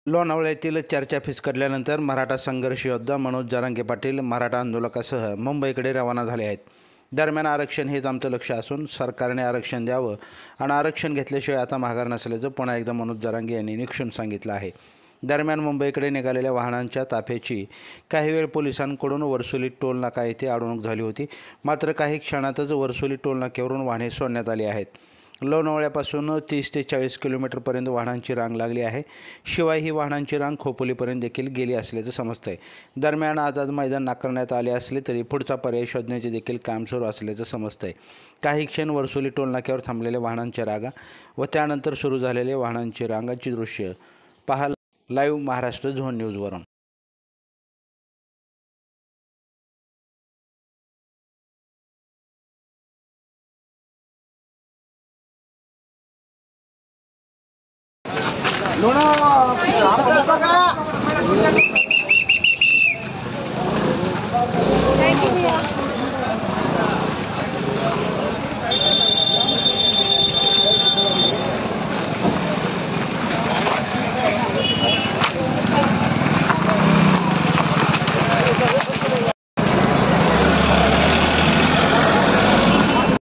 लोणावळ्यातील चर्चा फिसकटल्यानंतर मराठा संघर्ष योद्धा मनोज जरांगे पाटील मराठा आंदोलकासह मुंबईकडे रवाना झाले आहेत. दरम्यान आरक्षण हेच आमचं लक्ष असून सरकारने आरक्षण द्यावं आणि आरक्षण घेतल्याशिवाय आता माघार नसल्याचं पुन्हा एकदा मनोज जरांगे यांनी निक्षून सांगितलं आहे. दरम्यान मुंबईकडे निघालेल्या वाहनांच्या ताफ्याची काही वेळ पोलिसांकडून वरसोली टोल नाका येथे अडवणूक झाली होती. मात्र काही क्षणातच वरसोली टोल नाक्यावरून वाहने सोडण्यात आली आहेत. लोणावळ्यापासून 30 ते 40 किलोमीटरपर्यंत वाहनांची रांग लागली आहे. शिवाय ही वाहनांची रांग खोपोलीपर्यंत देखील गेली असल्याचं समजतंय. दरम्यान आझाद मैदान नाकारण्यात आले असले तरी पुढचा पर्याय शोधण्याचे देखील काम सुरू असल्याचं समजतंय. काही क्षण वरसोली टोल नाक्यावर थांबलेल्या वाहनांच्या रांगा व त्यानंतर सुरू झालेल्या वाहनांची रांगाची दृश्य पहा लाईव्ह महाराष्ट्र झोन न्यूजवरून. Thank you.